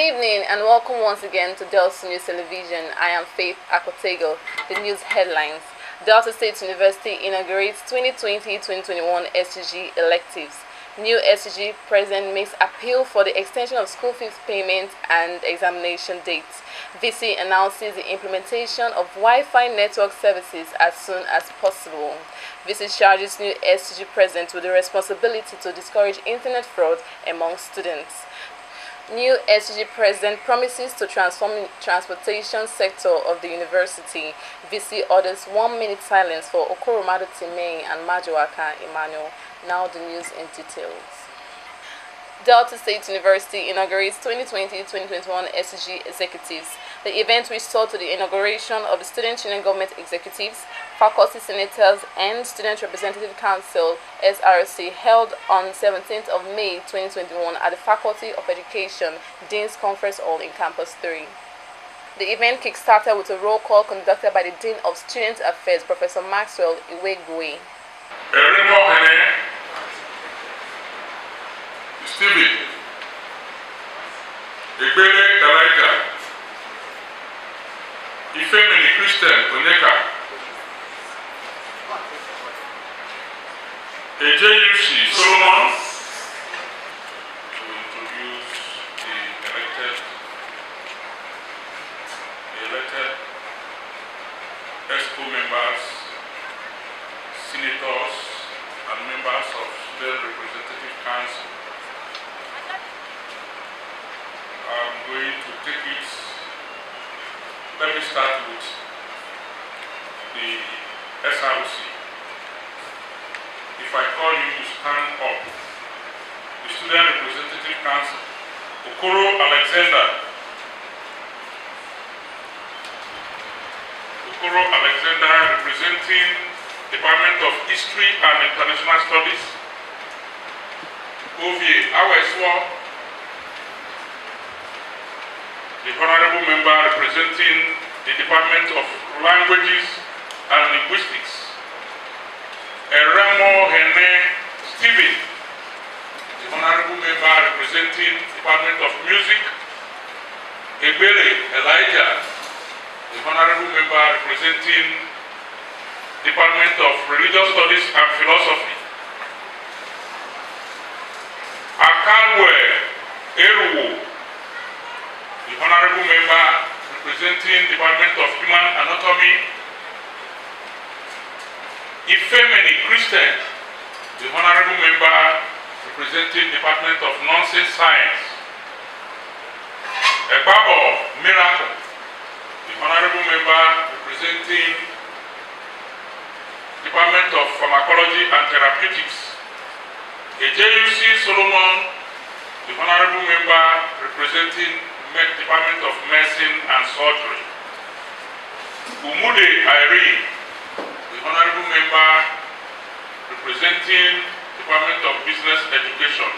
evening and welcome once again to Delsu News Television. I am Faith Akotego. The news headlines. Delta State University inaugurates 2020-2021 SUG electives. New SUG president makes appeal for the extension of school fees payment and examination dates. VC announces the implementation of Wi-Fi network services as soon as possible. VC charges new SUG president with the responsibility to discourage internet fraud among students. New SUG president promises to transform the transportation sector of the university. VC orders 1 minute silence for Okoromadu Timei and Majuaka Emmanuel. Now the news in details. Delta State University inaugurates 2020-2021 SUG executives. The event, which saw to the inauguration of the Student Union Government Executives, Faculty Senators, and Student Representative Council (SRC), held on 17th of May 2021 at the Faculty of Education Dean's Conference Hall in Campus 3. The event kick-started with a roll call conducted by the Dean of Student Affairs, Professor Maxwell Iwegwe. Stephen, Egbele Elijah, Ifemini Christian Onyeka, AJUC Solomon, to introduce the elected ESCO members, senators, and members of Student Representative Council. I'm going to take it. Let me start with the SRC. If I call you to stand up, the Student Representative Council, Okoro Alexander. Okoro Alexander, representing Department of History and International Studies. Ovie Aweswa, the Honorable Member representing the Department of Languages and Linguistics. Eremo Hene Stephen, the Honorable Member representing Department of Music. Egbele Elijah, the Honorable Member representing Department of Religious Studies and Philosophy. Akalwe Eruwo, the Honorable Member representing Department of Human Anatomy. Ifemini Christian, the Honorable Member representing Department of Nonsense Science. Ebabo Miracle, the Honorable Member representing Department of Pharmacology and Therapeutics. AJUC Solomon, the Honorable Member representing Department of Medicine and Surgery. Umude Irene, the Honorable Member representing Department of Business Education.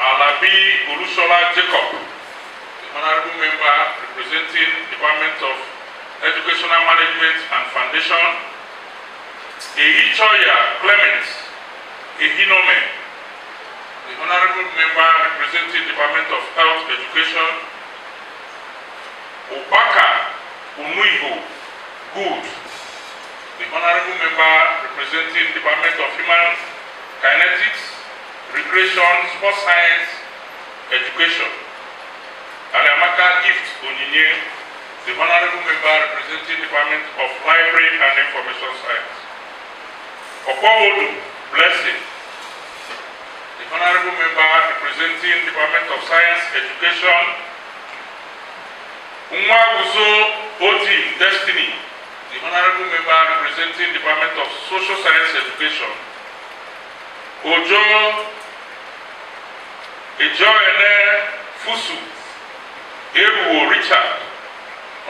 Alabi Olusola Jacob, the Honorable Member representing Department of Educational Management and Foundation. Eichoya Clement Ehinome, the Honorable Member representing Department of Health Education. Obaka Unuiho Good, the Honorable Member representing Department of Human Kinetics, Recreation, Sports Science, Education. Aliamaka Gift Onyinye, the Honorable Member representing Department of Library and Information Science. Okowodu Blessing, the Honorable Member representing Department of Science Education. Umwaguzo Oti Destiny, the Honorable Member representing Department of Social Science Education. Ojo Ejoene Fusu Eruwo Richard,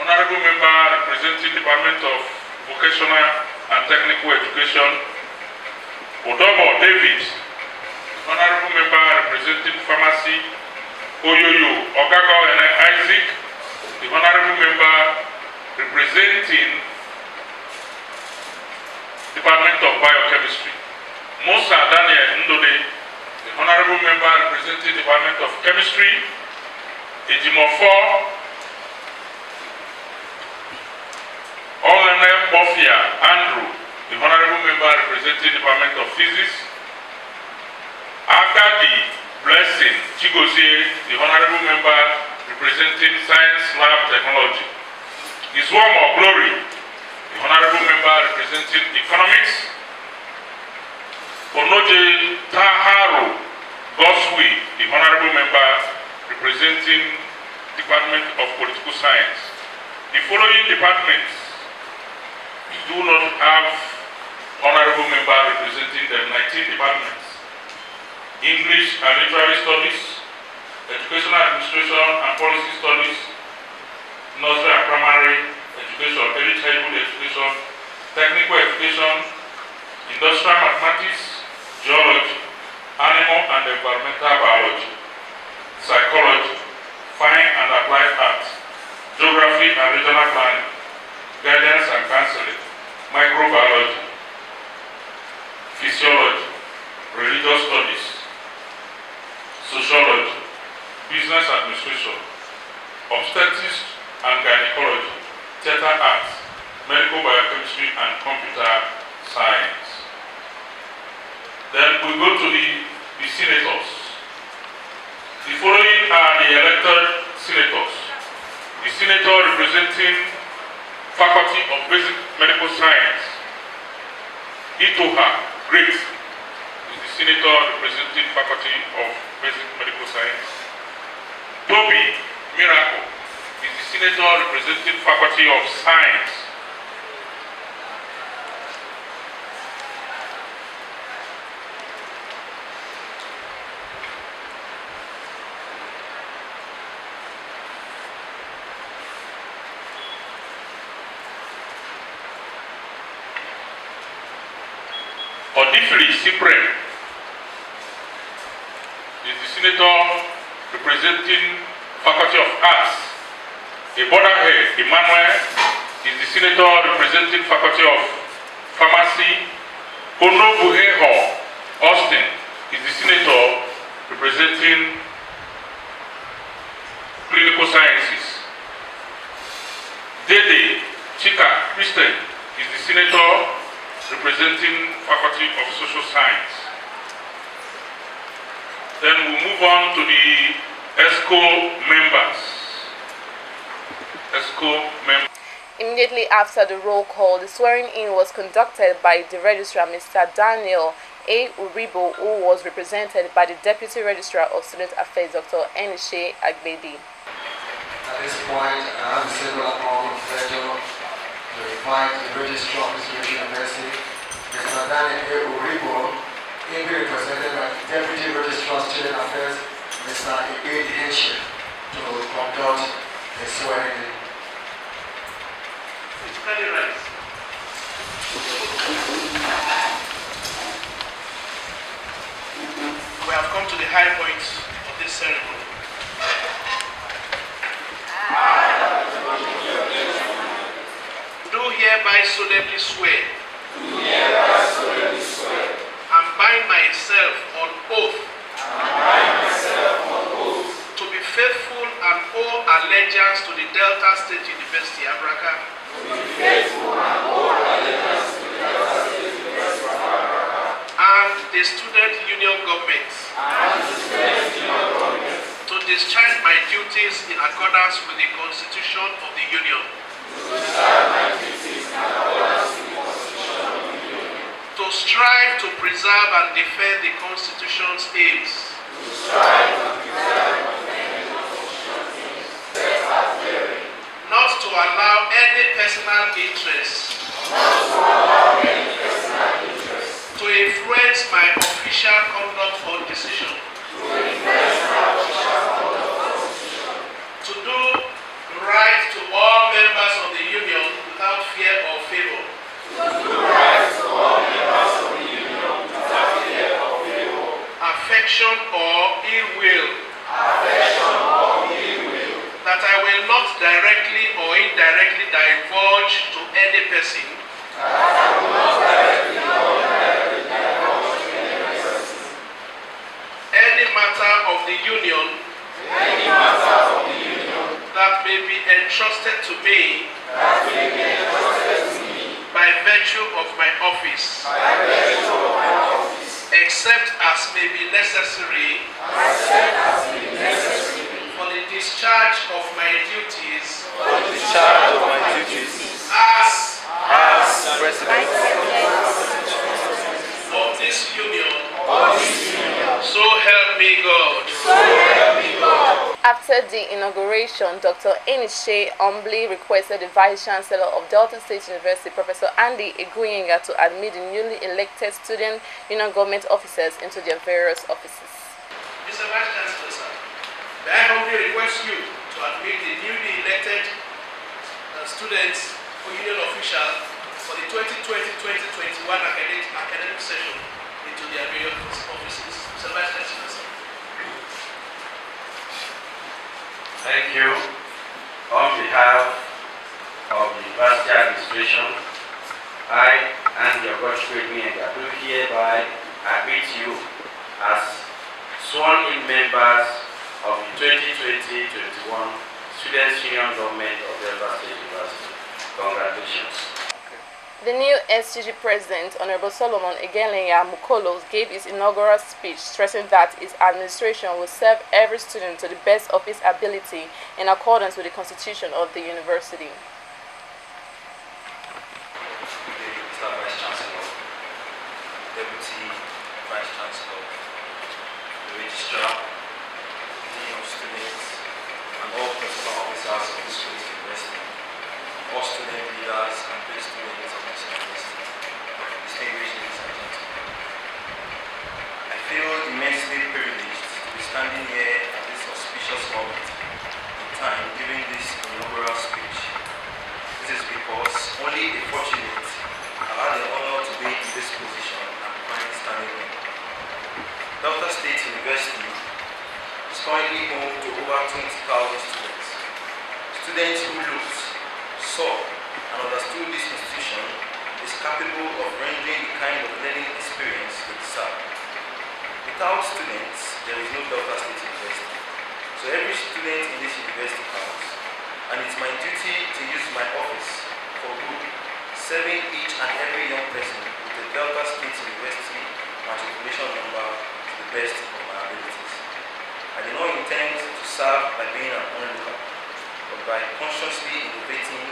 Honorable Member representing Department of Vocational and Technical Education. Odomo David, Honorable Member representing Pharmacy. Oyoyo Ogago Isaac, the Honorable Member representing Department of Biochemistry. Musa Daniel Ndode, the Honorable Member representing Department of Chemistry. Ejimofo Olene Bofia Andrew, the Honorable Member representing Department of Physics. Agadi Blessing Chigozie, the Honorable Member representing Science Lab Technology. Iswam of Glory, the Honorable Member representing Economics. Onoje Taharu Goswi, the Honorable Member representing Department of Political Science. The following departments do not have Honorable Member representing them: 19 departments: English and Literary Studies, Educational Administration and Policy Studies, Nursery and Primary Education, Early Childhood Education, Technical Education, Industrial Mathematics, Geology, Animal and Environmental Biology, Psychology, Fine and Applied Arts, Geography and Regional Planning, Guidance and Counseling, Microbiology, Physiology, Religious Studies, Sociology, Business Administration, Obstetrics and Gynecology, Theatre Arts, Medical Biochemistry and Computer Science. Then we go to the senators. The following are the elected senators. The senator representing Faculty of Basic Medical Science, Itoha Great, is the senator representing Faculty of Basic Medical Science. Toby Miracle is the senator representing Faculty of Science. Odifri Cyprian is the senator representing Faculty of Arts. Ebodahe Emmanuel is the senator representing Faculty of Pharmacy. Onobuheho Austin is the senator representing Clinical Sciences. Dede Chika Christian is the senator representing Faculty of Social Science. Then we move on to the ESCO members. Immediately after the roll call, the swearing-in was conducted by the Registrar, Mr. Daniel A. Uribo, who was represented by the Deputy Registrar of Student Affairs, Dr. Enishe Agbedi. At this point, I have the single honor and pleasure to invite the Registrar of this University, Mr. Daniel A. Uribo, being represented by the Deputy Registrar of Student Affairs, Mr. Agbedi Henshin, to conduct the swearing-in. We have come to the high point of this ceremony. Do hereby solemnly swear and bind myself on oath to be faithful and owe allegiance to the Delta State University, Abraka, and the Student Union Government, to discharge my duties in accordance with the Constitution of the Union, to strive to preserve and defend the Constitution's aims, not to allow any personal interest to influence my official conduct or decision, to do right to all members of the Union without fear or favor, affection or ill will, that I will not directly or indirectly divulge to any person any matter of the Union may be entrusted to me by virtue of my office, except as may be necessary for the discharge of my duties as President of this union. So help me God. After the inauguration, Dr. Enishe humbly requested the Vice Chancellor of Delta State University, Professor Andy Eguyenga, to admit the newly elected student union government officers into their various offices. Mr. Vice Chancellor, sir, may I humbly request you to admit the newly elected students or union officials for the 2020-2021 academic session into their various offices. Mr. Vice Chancellor, sir. Thank you. On behalf of the University Administration, I and your Godfrey Mienga do hereby admit you as sworn-in members of the 2020-21 Students' Union Government of Delta State University. Congratulations. The new SUG President, Honorable Solomon Egelenya Mukolo, gave his inaugural speech, stressing that his administration will serve every student to the best of his ability in accordance with the Constitution of the university. Mr. Vice Chancellor, Deputy Vice Chancellor, the Registrar, the Dean of Students, and all principal officers of the School University, all student leaders and paid students of this university, distinguished ladies and gentlemen. I feel immensely privileged to be standing here at this auspicious moment in time giving this inaugural speech. This is because only the fortunate have had the honor to be in this position and currently standing here. Delta State University is currently home to over 20,000 students. Students who looked, saw, and understood this institution is capable of rendering the kind of learning experience they deserve. Without students, there is no Delta State University. So every student in this university counts, and it's my duty to use my office for good, serving each and every young person with the Delta State University matriculation number to the best of my abilities. I do not intend to serve by being an onlooker, but by consciously innovating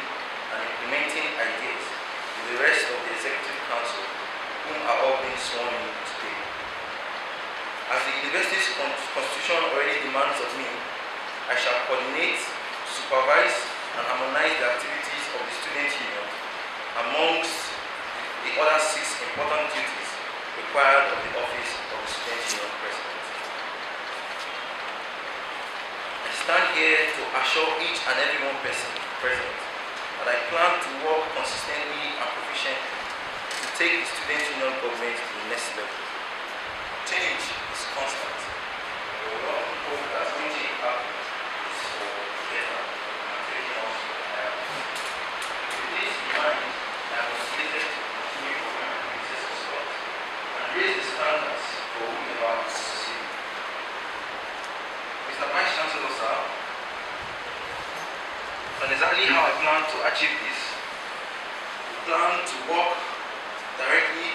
and implementing ideas with the rest of the Executive Council, whom are all being sworn in today. As the university's constitution already demands of me, I shall coordinate, supervise, and harmonize the activities of the student union amongst the other 6 important duties required of the office of the student union president. I stand here to assure each and every one person present that I plan to work consistently and proficiently to take the student union government to the next level. Change is constant. We will not hope that when change happens, it's for better and taking us to the higher level. With this in mind, I was slated to continue for my business as and raise the standards for whoever is succeeding. Mr. Vice Chancellor, sir, and exactly how I plan to achieve this, we plan to work directly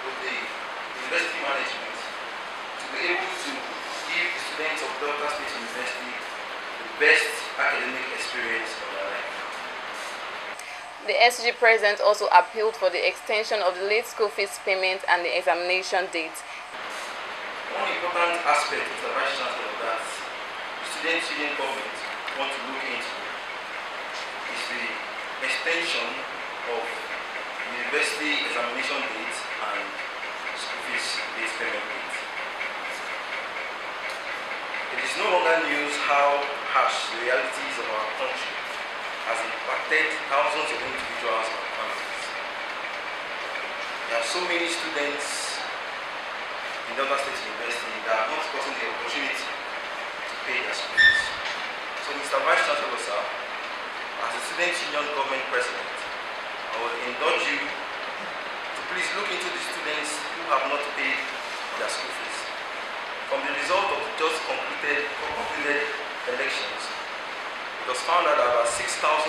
with the university management to be able to give the students of Delta State University the best academic experience of their life. The SUG President also appealed for the extension of the late school fees payment and the examination date. One important aspect, Mr. Vice Chancellor, that the student union government want to look into is the extension of university examination dates and school fees date payment date. It is no longer news how harsh the realities of our country has impacted thousands of individuals and families. There are so many students in Delta State University that have not gotten the opportunity to pay their school fees. So, Mr. Vice Chancellor, sir, as the Student Union Government President, I would indulge you to please look into the students who have not paid their school fees. From the result of the just concluded elections, we it was found out that about 6,000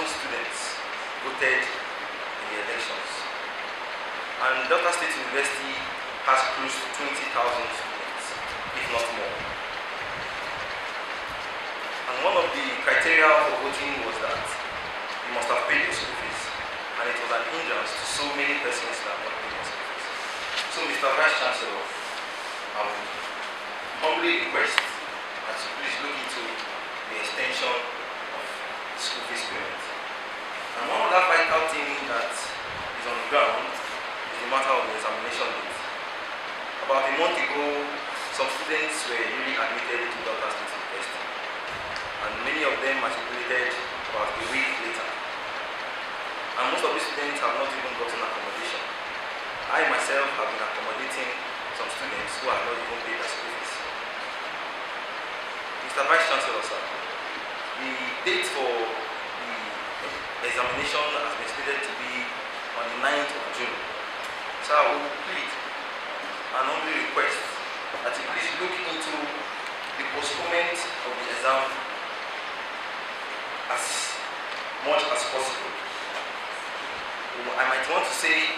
students voted in the elections. And Delta State University has close to 20,000 students, if not more. And one of the criteria for voting was that you must have paid your school fees. And it was an hindrance to so many persons that have not paid their school fees. So, Mr. Vice Chancellor, I would humbly request that you please look into the extension of the school fees payment. And one other vital thing that is on the ground is the matter of the examination date. About a month ago, some students were newly admitted to Delta State University, and many of them matriculated about a week later. And most of these students have not even gotten accommodation. I myself have been accommodating some students who have not even paid their school fees. Mr. Vice Chancellor, sir, the date for the examination has been stated to be on the 9th of June. So I will plead and humbly request that you please look into the postponement of the exam as much as possible. I might want to say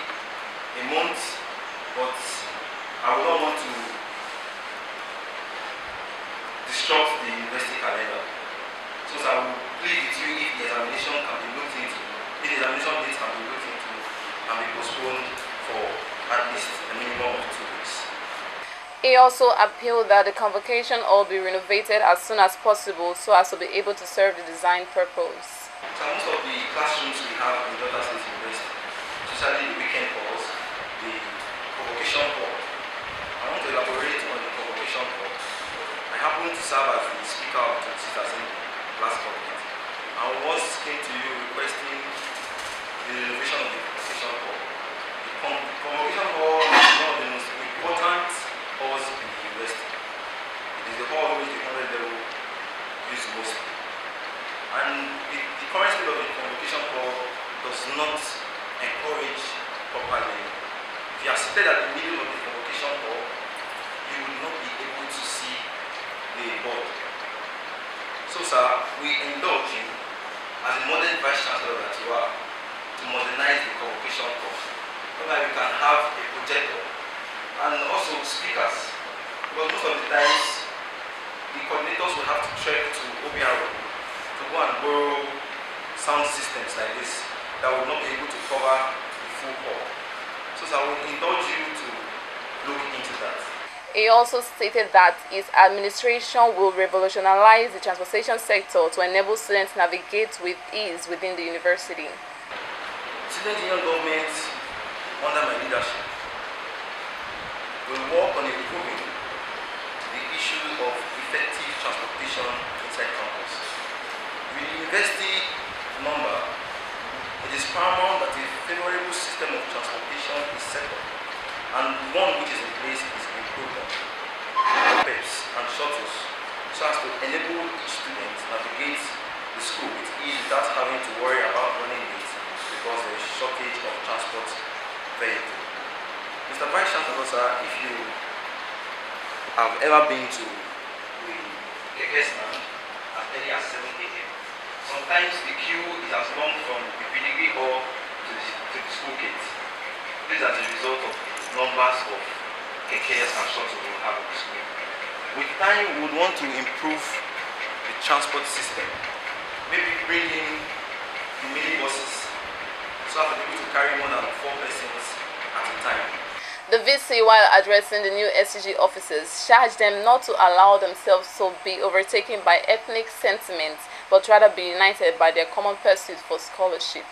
a month, but I would not want to disrupt the university calendar. So I will plead with you if the examination can be looked into, if the examination date can be looked into and be postponed for at least a minimum of 2 weeks. He also appealed that the convocation hall be renovated as soon as possible so as to be able to serve the design purpose. So most of the classrooms we have in Delta State University, especially the weekend halls, the convocation hall. I want to elaborate on the convocation hall. I happen to serve as the Speaker of the 26th Assembly last government. I once came to you requesting the renovation of the convocation hall. The convocation hall is one of the most important halls in the university. It is the hall which the 100 level use mostly. And the current state of the convocation hall does not encourage proper learning. If you are seated at the middle of the convocation hall, you will not be able to see the board. So, sir, we indulge you, as a modern Vice Chancellor that you are, to modernize the convocation hall. Whereby we can have a projector and also speakers. Because most of the times, the coordinators will have to trek to OBRO to go and borrow sound systems like this that will not be able to cover the full hall. So I will indulge you to look into that. He also stated that his administration will revolutionize the transportation sector to enable students navigate with ease within the university. Student union government, under my leadership, will work on improving the issue of effective transportation inside campus. With the university number, it is paramount that a favorable system of transportation is set up, and one which is in place is improved. PEPs and shuttles, so as to enable each student navigate the school with ease without having to worry about running late because there is shortage of transport vehicle. Mr. Vice Chancellor, sir, if you have ever been to the keke stand as early as 7 a.m., sometimes the queue is as long from the PDB hall to the school gate. This is as a result of numbers of kekes and shuttles we have in the school. With time, we would want to improve the transport system. Maybe bring in the minibuses so as to be able to carry more than 4 persons at a time. The VC, while addressing the new SUG officers, charged them not to allow themselves to be overtaken by ethnic sentiments, but rather be united by their common pursuit for scholarship.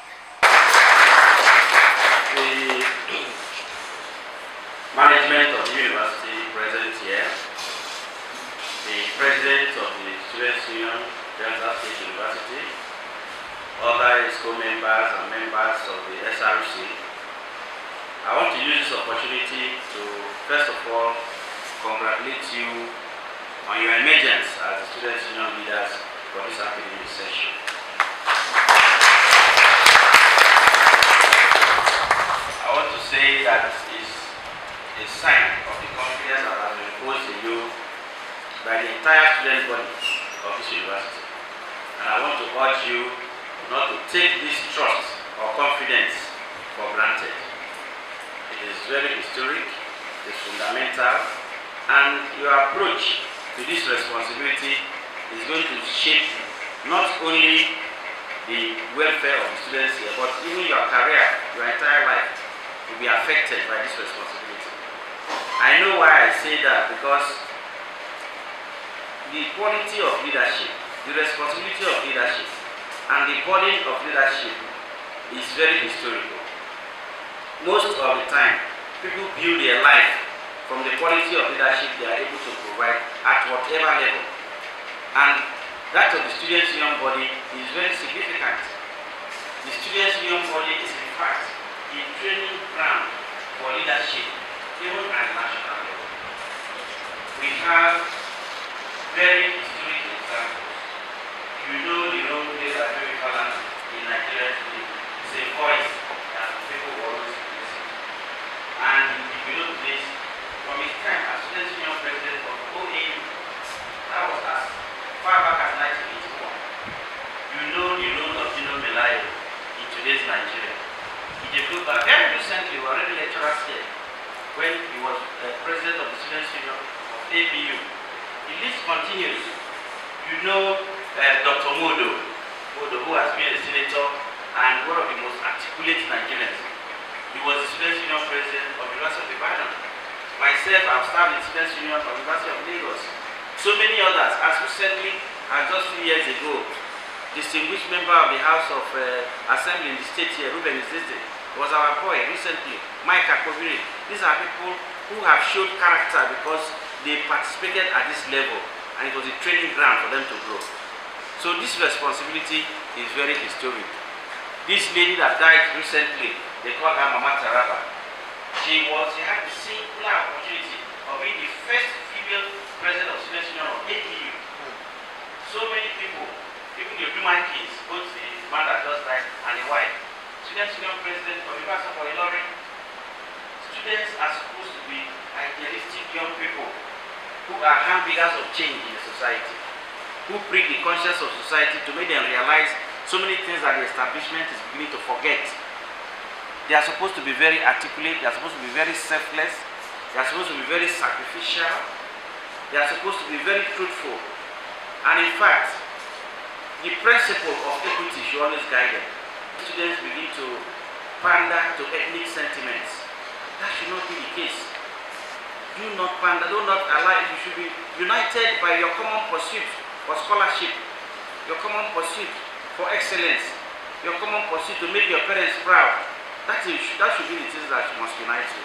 The management of the university present here, the president of the Students' Union, Delta State University, other co-members and members of the SRC, I want to use this opportunity to, first of all, congratulate you on your emergence as the Students' Union leaders for this academic session. I want to say that it's a sign of the confidence that has been imposed in you by the entire student body of this university. And And I want to urge you not to take this trust or confidence for granted. It is very historic, it is fundamental, and your approach to this responsibility is going to shape not only the welfare of the students here, but even your career, your entire life will be affected by this responsibility. I know why I say that, because the quality of leadership, the responsibility of leadership, and the burden of leadership is very historical. Most of the time, people build their life from the quality of leadership they are able to provide at whatever level. And that of the Students' Union body is very significant. The Students' Union body is in fact a training ground for leadership, even at national level. We have very historic examples. You know the role played by David Holland in Nigeria today. It's a voice that people will always listen. And if you look this, from his time as Students' Union president of OAU, that was as far back as 1981. You know the role of Dino Melayo in today's Nigeria. If you look back, very recently, we were already lecturers here when he was president of the Students' Union of ABU. The list continues. You know Dr. Modo, who has been a senator and one of the most articulate Nigerians. He was the Students' Union president of the University of Ibadan. Myself, I've served in the Students' Union of the University of Lagos. So many others, as recently as just 2 years ago, distinguished member of the House of Assembly in the state here, Ruben Izete, was our boy recently, Mike Akobiri. These are people who have showed character because they participated at this level, and it was a training ground for them to grow. So this responsibility is very historic. This lady that died recently, they call her Mama Taraba. She had the singular opportunity of being the first female president of Students' Union of ABU. So many people, even the human kids, both the man that just died and the wife, Students' Union president of the University of Ilorin. Students are supposed to be idealistic young people who are harbingers of change in the society, who prick the conscience of society to make them realize so many things that the establishment is beginning to forget. They are supposed to be very articulate, they are supposed to be very selfless, they are supposed to be very sacrificial, they are supposed to be very truthful. And in fact, the principle of equity should always guide them. Students begin to pander to ethnic sentiments. That should not be the case. Do not pander, do not allow it. You should be united by your common pursuit for scholarship, your common pursuit for excellence, your common pursuit to make your parents proud. That should be the things that must unite you.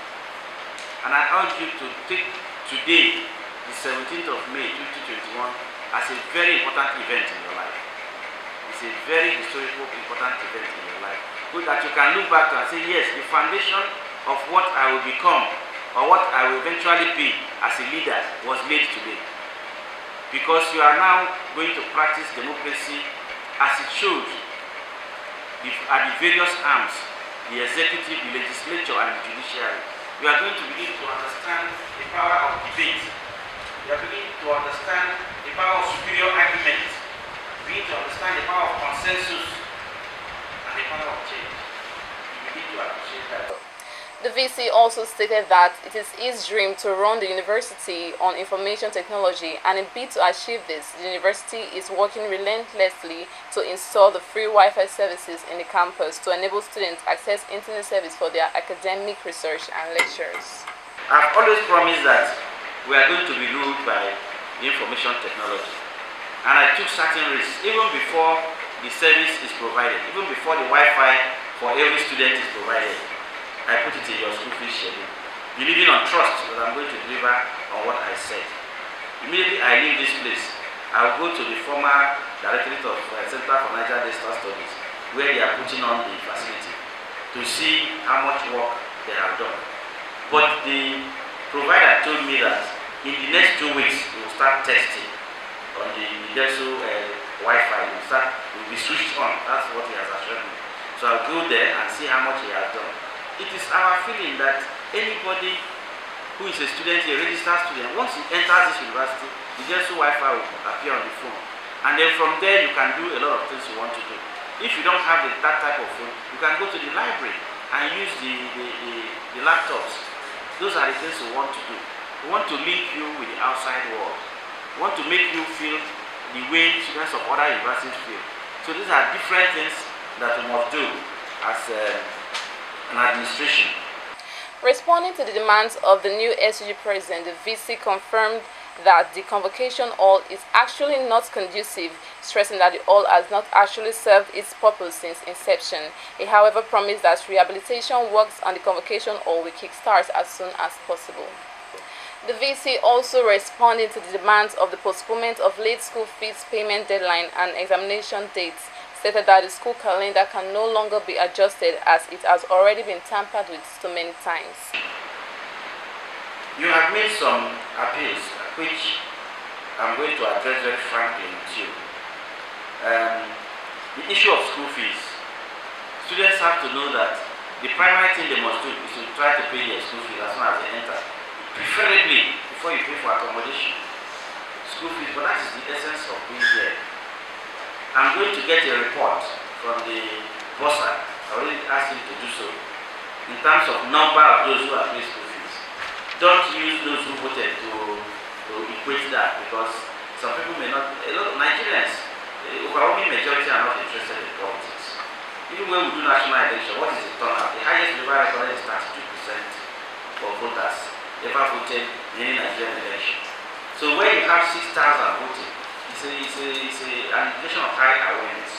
And I urge you to take today, the 17th of May 2021, as a very important event in your life. It's a very historical, important event in your life. So that you can look back and say, yes, the foundation of what I will become or what I will eventually be as a leader was laid today. Because you are now going to practice democracy as it should at the various arms, the executive, the legislature, and the judiciary. You are going to begin to understand the power of debate. You are beginning to understand the power of superior argument. You begin to understand the power of consensus and the power of change. You begin to appreciate that. The VC also stated that it is his dream to run the university on information technology, and in bid to achieve this, the university is working relentlessly to install the free Wi-Fi services in the campus to enable students access internet service for their academic research and lectures. I've always promised that we are going to be ruled by the information technology, and I took certain risks even before the service is provided, even before the Wi-Fi for every student is provided. I put it in your school fees schedule, believing on trust that I'm going to deliver on what I said. Immediately I leave this place, I will go to the former Directorate of Center for Nigeria Digital Studies, where they are putting on the facility, to see how much work they have done. But the provider told me that in the next 2 weeks, we will start testing on the Delsu Wi-Fi. It will be switched on. That's what he has assured me. So I'll go there and see how much he has done. It is our feeling that anybody who is a student, a registered student, once he enters this university, the Delsu Wi-Fi will appear on the phone. And then from there, you can do a lot of things you want to do. If you don't have that type of phone, you can go to the library and use the laptops. Those are the things we want to do. We want to link you with the outside world. We want to make you feel the way students of other universities feel. So these are different things that we must do as an administration. Responding to the demands of the new SUG president, the VC confirmed that the convocation hall is actually not conducive, stressing that the hall has not actually served its purpose since inception. He, however, promised that rehabilitation works on the convocation hall will kickstart as soon as possible. The VC also responded to the demands of the postponement of late school fees payment deadline and examination dates, stated that the school calendar can no longer be adjusted as it has already been tampered with so many times. You have made some appeals, which I'm going to address very frankly with you. The issue of school fees. Students have to know that the primary thing they must do is to try to pay their school fees as soon as they enter. Preferably before you pay for accommodation. School fees, but that is the essence of being there. I'm going to get a report from the bursar. I already asked him to do so. In terms of number of those who have paid school fees. Don't use those who voted to equate that, because some people may not, a lot of Nigerians, the overwhelming majority are not interested in politics. Even when we do national election, what is the turnout? The highest ever recorded is 32% of voters ever voted in any Nigerian election. So when you have 6,000 voting, it's an indication of high awareness.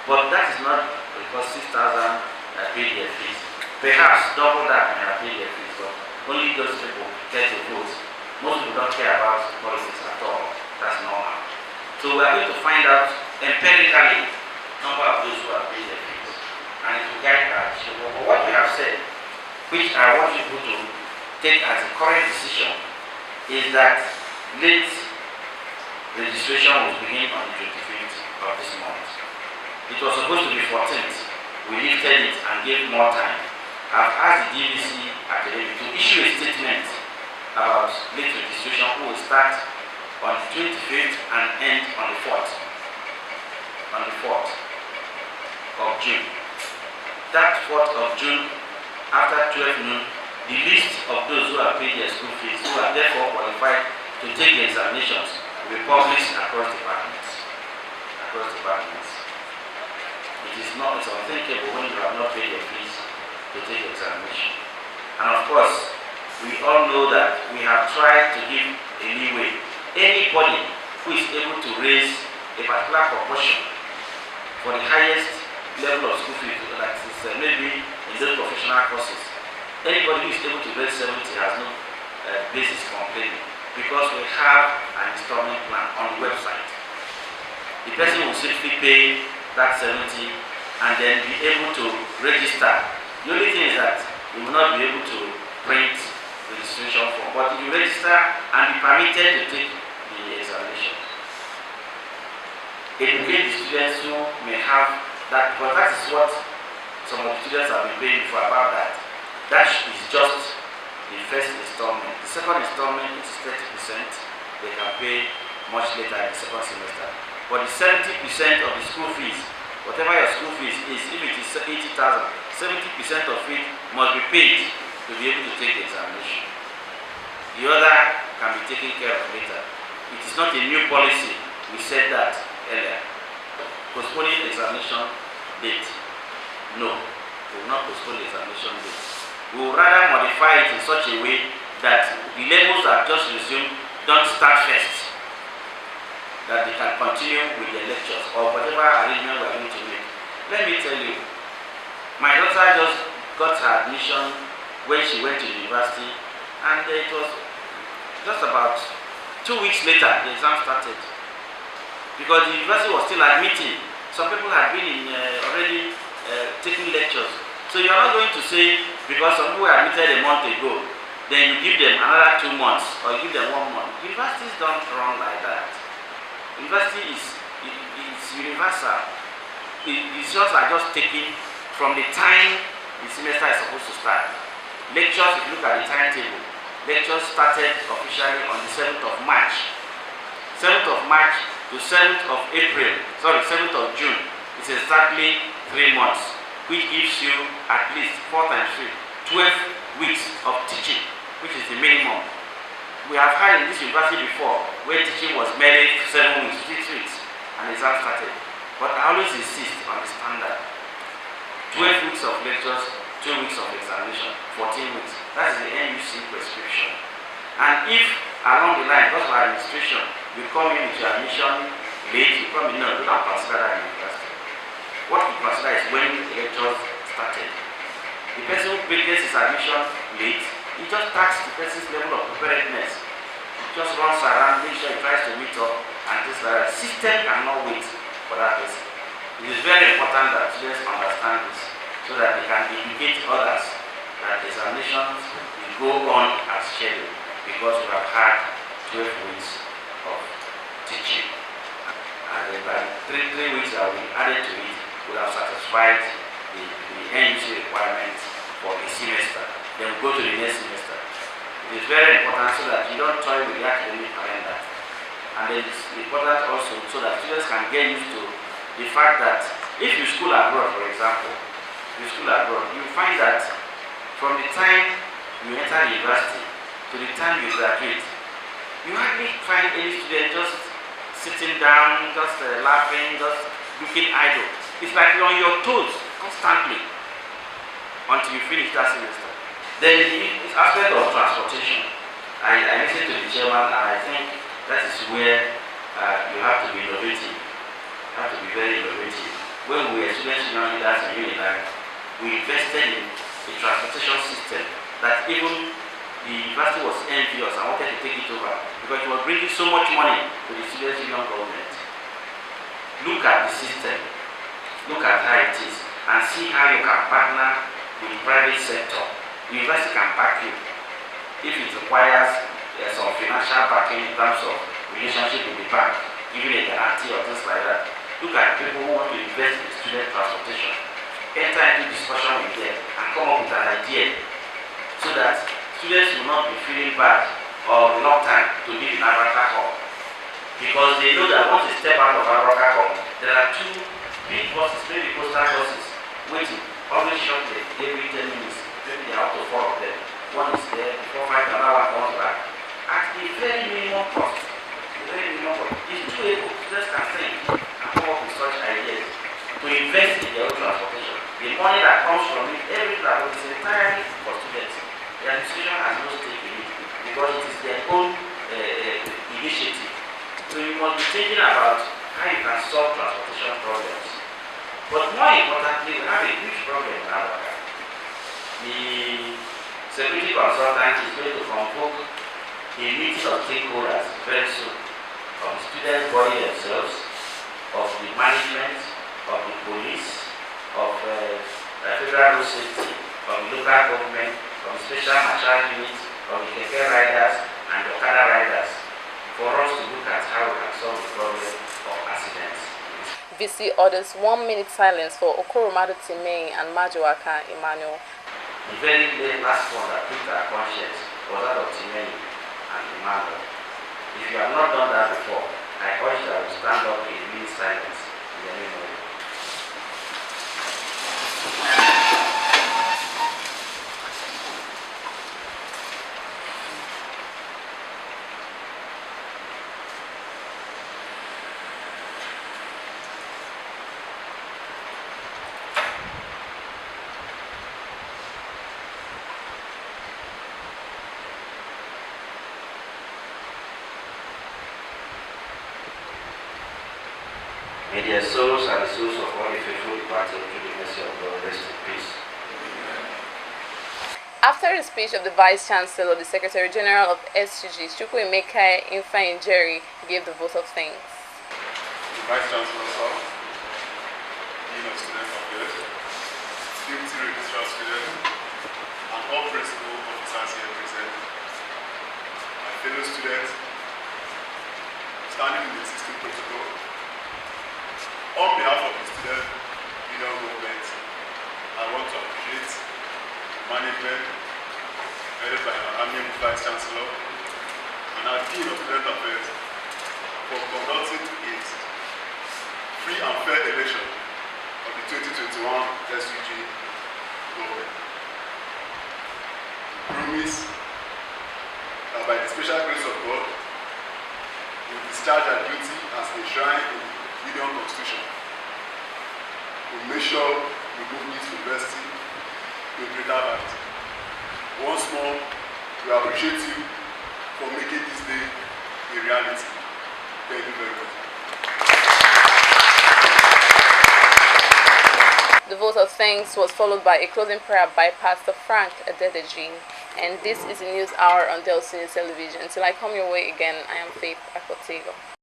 But that is not because 6,000 paid their fees. Perhaps double that may have paid their fees, but only those people get to vote. Most people don't care about politics at all. That's normal. So we are going to find out empirically number of those who have paid their fees, and it will guide our decision. But what we have said, which I want people to take as a correct decision, is that late registration will begin on the 25th of this month. It was supposed to be 14th. We lifted it and gave more time. I've asked the DVC Academy to issue a statement about late registration, who will start on the 25th and end on the 4th. On the 4th of June. That 4th of June, after 12 noon, the list of those who have paid their school fees, who are therefore qualified to take the examinations, will be published across departments. Across departments. It is not, it's unthinkable when you have not paid your fees to take examination. And of course, we all know that we have tried to give a leeway. Anybody who is able to raise a particular proportion for the highest level of school fees, that is maybe in those professional courses, anybody who is able to raise 70 has no basis complaining, because we have an installment plan on the website. The person will simply pay that 70 and then be able to register. The only thing is that you will not be able to print registration form, but you register and be permitted to take the examination. It will give the students who may have that, but that is what some of the students have been paying for about that. That is just the first installment. The second installment is 30%. They can pay much later in the second semester. But the 70% of the school fees, whatever your school fees is, if it is 80,000, 70% of it must be paid to be able to take the examination. The other can be taken care of later. It is not a new policy. We said that earlier. Postponing the examination date. No, we will not postpone the examination date. We will rather modify it in such a way that the levels that just resumed don't start first. That they can continue with their lectures or whatever arrangement we are going to make. Let me tell you, my daughter just got her admission when she went to the university, and it was just about 2 weeks later the exam started. Because the university was still admitting. Some people had been in already taking lectures. So you are not going to say, because some people were admitted a month ago, then you give them another 2 months or you give them 1 month. Universities don't run like that. University is universal. The decisions are just taken from the time the semester is supposed to start. Lectures, if you look at the timetable, lectures started officially on the 7th of March. 7th of March to 7th of April, sorry, 7th of June is exactly 3 months, which gives you at least 4 times 3, 12 weeks of teaching, which is the minimum. We have had in this university before where teaching was merely 7 weeks, 6 weeks, and exam started. But I always insist on the standard. 12 weeks of lectures, 2 weeks of examination, 14 weeks. That is the NUC prescription. And if along the line, because of our administration, you come in with your admission late, you come in, no, you don't consider that in university. What we consider is when the lectures started. The person who begins his admission late, he just tracks the person's level of preparedness. He just runs around, makes sure he tries to meet up, and this system cannot wait for that person. It is very important that students understand this so that they can educate others that examinations will go on as scheduled because we have had 12 weeks of teaching. And then by 3 weeks that will be added to it, will have satisfied the NUC requirements for a semester. Then we go to the next semester. It is very important so that you don't toy with the academic calendar. And then it's important also so that students can get used to the fact that if you school abroad, for example, you find that from the time you enter the university to the time you graduate, you hardly find any student just sitting down, just laughing, just looking idle. It's like you're on your toes constantly until you finish that semester. Then the aspect of transportation, I listened to the chairman, and I think that is where you have to be innovative. You have to be very innovative. When we were students in leaders in Unilag, we invested in a transportation system that even the university was envious and wanted to take it over because it was bringing so much money to the students' union government. Look at the system, look at how it is, and see how you can partner with the private sector. The university can back you if it requires some financial backing in terms of relationship with the bank, giving a guarantee or things like that. Look at people who want to invest in student transportation. Enter into discussion with them and come up with an idea so that students will not be feeling bad or reluctant to live in Abraka Hall. Because they know that once they step out of Abraka Hall, there are 2 big buses, maybe coastal buses, waiting, always shortly, every 10 minutes. Maybe there are up to 4 of them. One is there, before 5, another one comes back. At the very minimum cost. The very minimum cost. It's too able, students can think and come up with such ideas to invest in their own transportation. The money that comes from it, every travel is entirely for students. The administration has no stake in it because it is their own initiative. So you must be thinking about how you can solve transportation problems. But more importantly, we have a huge problem in Africa. The security consultant is going to convoke a meeting of stakeholders very soon of the students' body themselves, of the management, of the police, of federal road safety, of the local government, of the special marshal units, of the keke riders and the Okada riders for us to look at how we can solve the problem of accidents. VC orders 1 minute silence for Okoromadu Timei and Majuaka Emmanuel. The very last one that picked our conscience was that of Timei and Emmanuel. If you have not done that before, I urge that we stand up in minute silence in the name of God. May their souls and the souls of all the faithful departed through the mercy of God rest in peace. After the speech of the Vice Chancellor, the Secretary General of SUG, Chukwuemeka Ifeanyi gave the vote of thanks. The Vice Chancellor, sir, Dean of Student Affairs, Deputy Registrar of Students, and all principal officers here present, my fellow students, standing in the existing protocol, on behalf of the student union movement, I want to appreciate the management headed by our amiable Vice Chancellor and our Dean of Student Affairs for conducting a free and fair election of the 2021 SUG government. Promise that by the special grace of God, we will discharge our duty as enshrined in the Union Constitution. We will make sure we move this university to a greater height. Once more, we appreciate you for making this day a reality. Thank you very much. The vote of thanks was followed by a closing prayer by Pastor Frank Adedeji. And this is the news hour on Delsu Television. Till I come your way again, I am Faith Akotego.